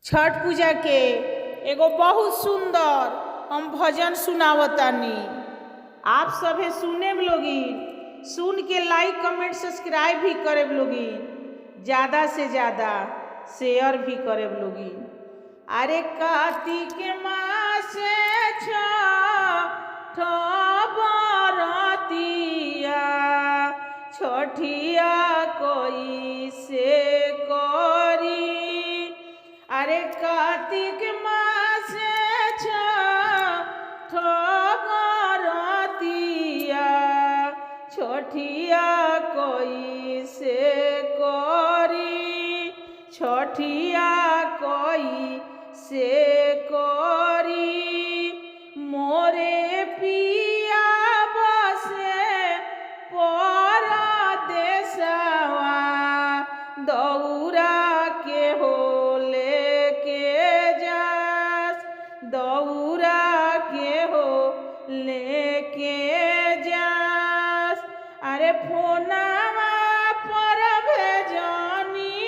छठ पूजा के एगो बहुत सुंदर हम भजन सुनावतानी। आप सभे सुने लोगिन, सुन के लाइक कमेंट सब्सक्राइब भी करे लोगिन, ज़्यादा से ज़्यादा शेयर भी करे लोगिन। अरे कार्तिक मास छठ बरतिया छठिया कोई से करी। अरे कार्तिक मास छठ बरतिया छठिया कोई से करी, छठिया कोई से करी। मोरे पिया बसे परदेसवा दौरा के हो लेके जास, दौरा के हो लेके जास। अरे फोनवा पर भेजनी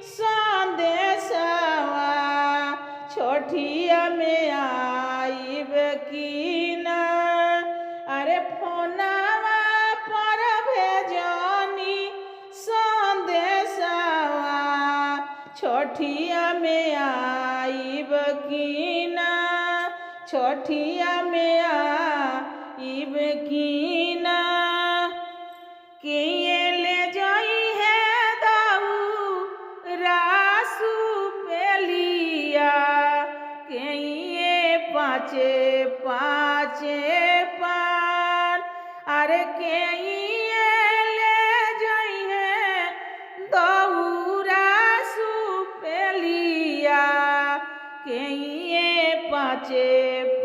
संदेशवा छठिया में आइब की ना। अरे फोनवा पर भेजनी संदेशवा छठिया में आइब की ना, छठिया में आइब की ना। किए ले जाई है दौरा सुपेलिया, किए पाँचे पाँचे पार। अरे किए ले जाई है दौरा सुपेलिया, किए पाँचे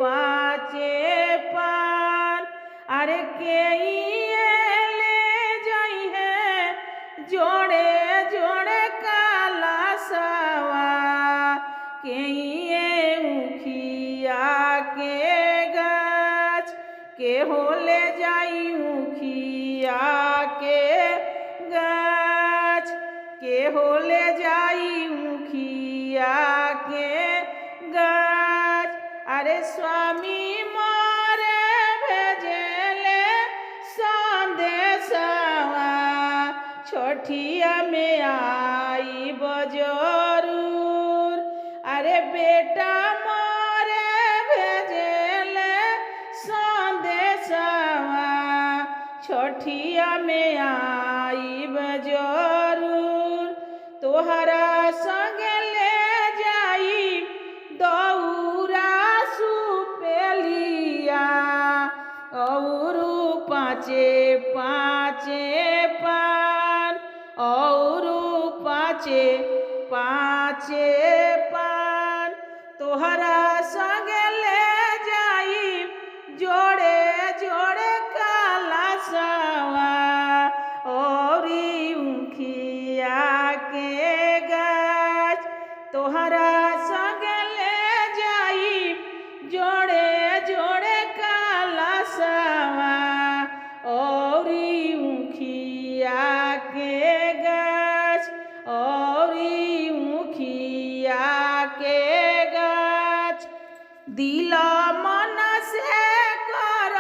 पाँचे पार। अरे किए ले जाई है जोड़े जोड़े काला सवा, किए उखिया के गाछ के हो ले जाई उखिया के गाछ, के हो ले जाई उखिया के गाछ। अरे स्वामी मोरे भेजेले संदेशवा छठिया में आइब जरूर। अरे बेटा मोरे भेजेले संदेशवा छठिया में आइब जरूर। तोहरा संगे ले जाई दौरा सुपेलिया और पाँचे पाँचे पान, और पाँचे पाँचे पान। तोहरा संगे ले जाई जोड़े जोड़े काला सवा और उखिया के गाछ। तोहरा संगे ले जाई जोड़े जोड़े काला सवा और उखिया के गाछ, और उखिया के गाछ। दिल मन से कर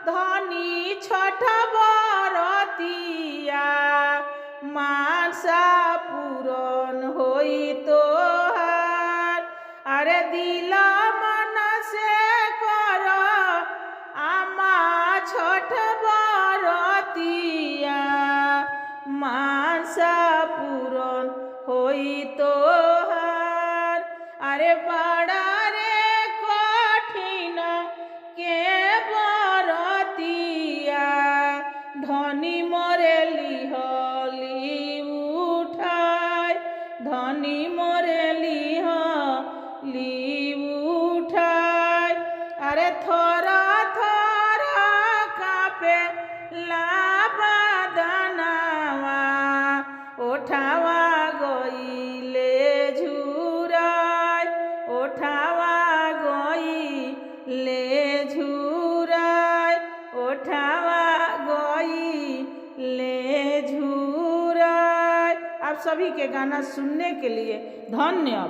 धनी छठ बरतिया, मानसा पूरन होई तोहार। अरे दिल मन से कर आमा छठ बरतिया, मानसा पूरन होई तोहार। अरे बड़ा रे कठिन के बरतिया धनी मोरे लिहली उठाय, धनी मोरे लिहली उठाय। अरे थोड़ा थोड़ा कापे लाबदनवा ओठावा गईले झुराय, ओठावा गईले झुराय, ओठावा गईले झुराय। आप सभी के गाना सुनने के लिए धन्यवाद।